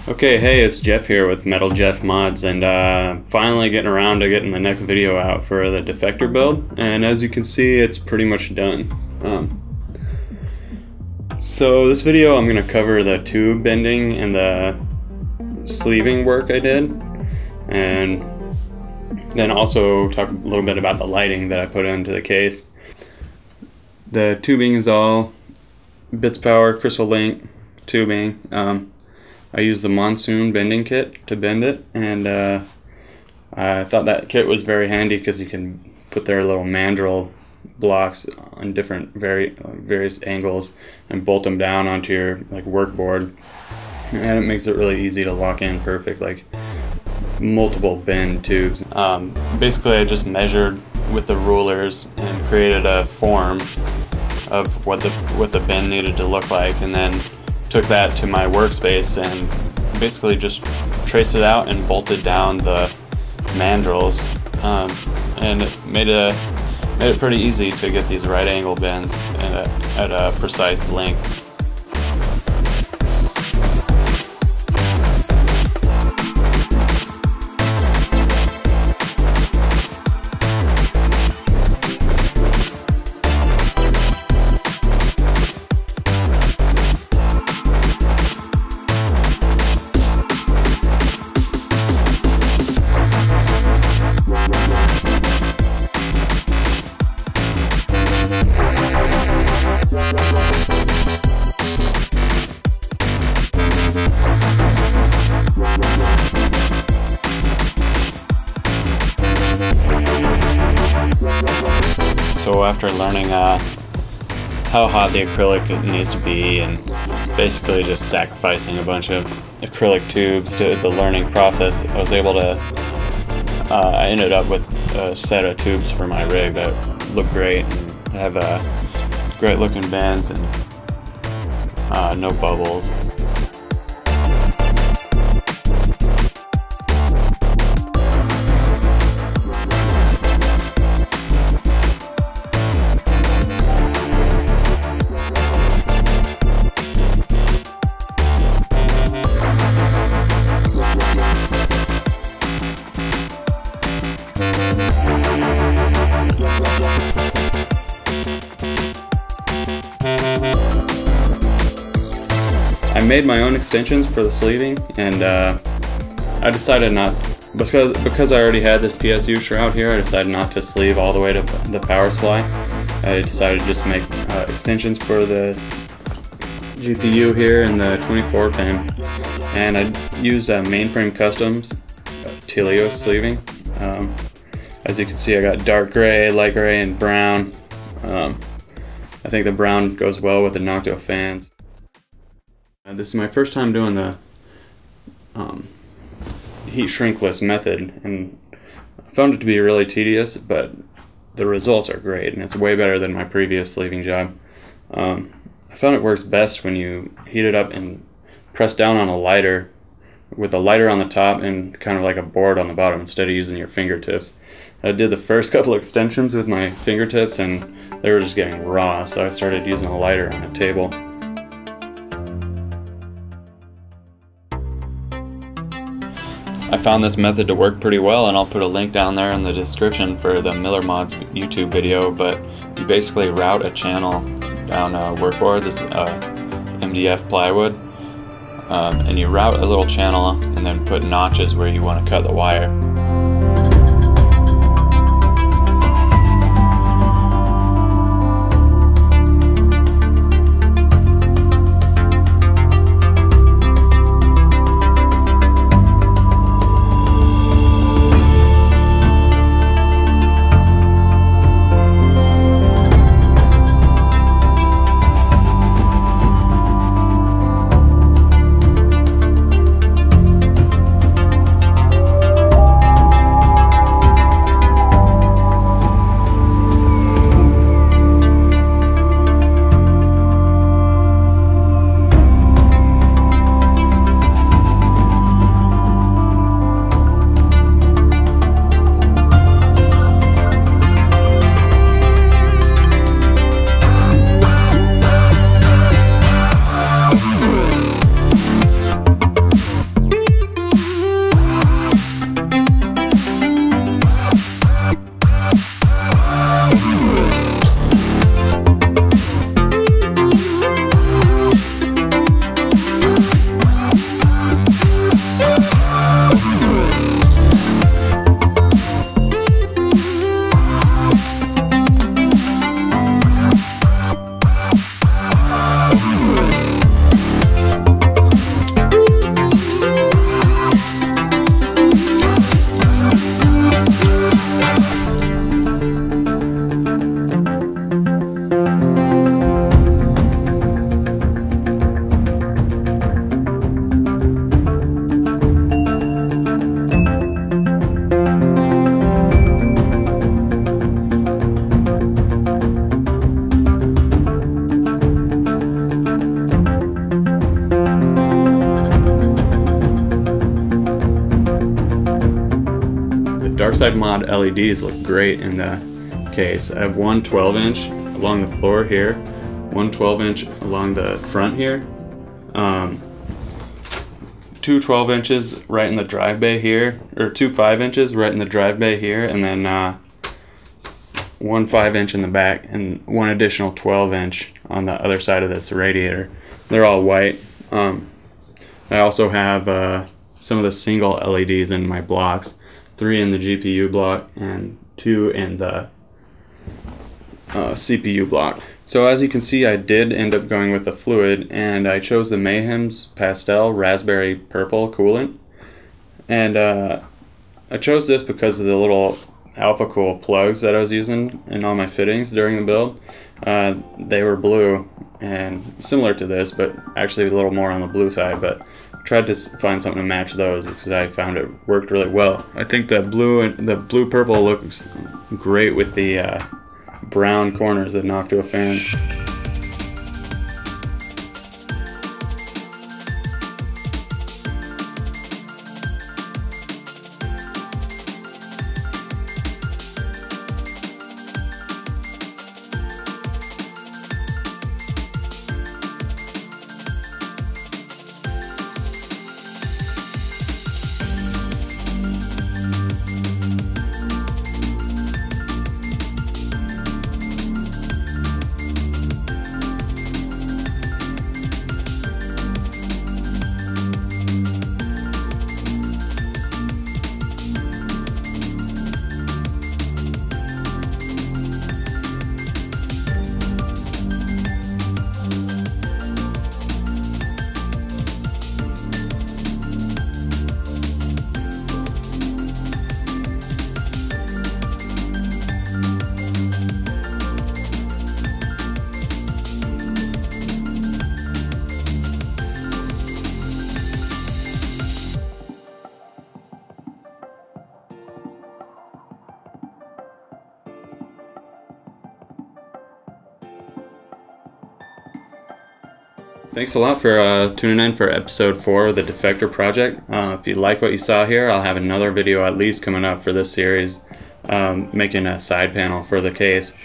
Okay, hey, it's Jeff here with Metal Jeff Mods, and finally getting around to getting the next video out for the Defector build, and as you can see, it's pretty much done. So this video I'm going to cover the tube bending and the sleeving work I did, and then also talk a little bit about the lighting that I put into the case. The tubing is all Bitspower Crystal Link tubing. I used the Monsoon bending kit to bend it, and I thought that kit was very handy because you can put their little mandrel blocks on different various angles and bolt them down onto your workboard, and it makes it really easy to lock in perfect, like multiple bend tubes. Basically, I just measured with the rulers and created a form of what the bend needed to look like, and then took that to my workspace and basically just traced it out and bolted down the mandrels, and it made it pretty easy to get these right angle bends at a precise length. So after learning how hot the acrylic needs to be, and basically just sacrificing a bunch of acrylic tubes to the learning process, I was able to, I ended up with a set of tubes for my rig that look great and have great looking bends and no bubbles. I made my own extensions for the sleeving, and I decided not, because I already had this PSU shroud here, I decided not to sleeve all the way to the power supply. I decided to just make extensions for the GPU here and the 24 pin, and I used Mainframe Customs Telios sleeving. As you can see, I got dark gray, light gray, and brown. I think the brown goes well with the Nocto fans. This is my first time doing the heat shrinkless method, and I found it to be really tedious, but the results are great, and it's way better than my previous sleeving job. I found it works best when you heat it up and press down on a lighter with a lighter on the top and kind of like a board on the bottom instead of using your fingertips. I did the first couple extensions with my fingertips and they were just getting raw, so I started using a lighter on a table. I found this method to work pretty well, and I'll put a link down there in the description for the Miller Mods YouTube video, but you basically route a channel down a workboard, this MDF plywood, and you route a little channel and then put notches where you want to cut the wire. dark side mod LEDs look great in the case. I have one 12-inch along the floor here, one 12-inch along the front here, two 12 inches right in the drive bay here, or two 5 inches right in the drive bay here, and then one 5-inch in the back, and one additional 12-inch on the other side of this radiator. They're all white. I also have some of the single LEDs in my blocks, 3 in the GPU block and 2 in the CPU block. So as you can see, I did end up going with the fluid, and I chose the Mayhem's Pastel Raspberry Purple coolant. And I chose this because of the little Alphacool plugs that I was using in all my fittings during the build. They were blue and similar to this, but actually a little more on the blue side, but tried to find something to match those because I found it worked really well. I think the blue purple looks great with the brown corners that Noctua fans. Thanks a lot for tuning in for episode 4 of the Defector project. If you like what you saw here, I'll have another video at least coming up for this series, making a side panel for the case.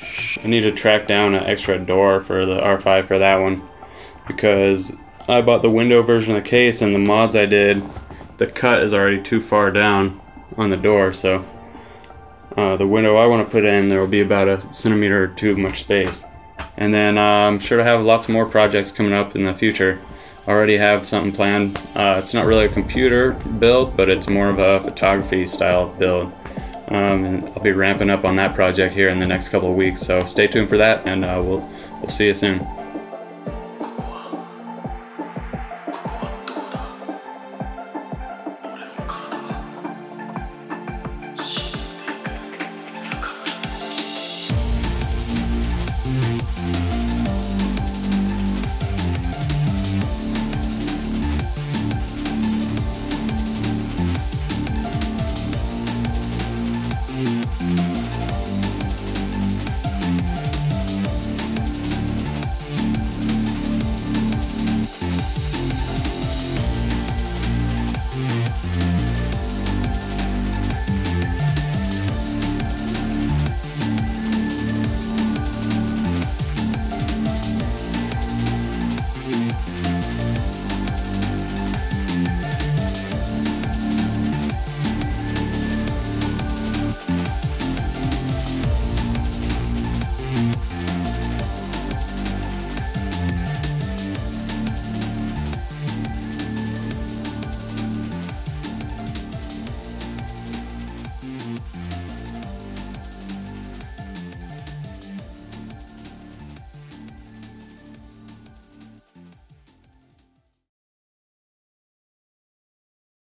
I need to track down an extra door for the R5 for that one, because I bought the window version of the case, and the mods I did, the cut is already too far down on the door, so the window I want to put in, there will be about a centimeter or two much space. And then I'm sure to have lots more projects coming up in the future. I already have something planned. It's not really a computer build, but it's more of a photography style build. And I'll be ramping up on that project here in the next couple of weeks, so stay tuned for that, and we'll see you soon.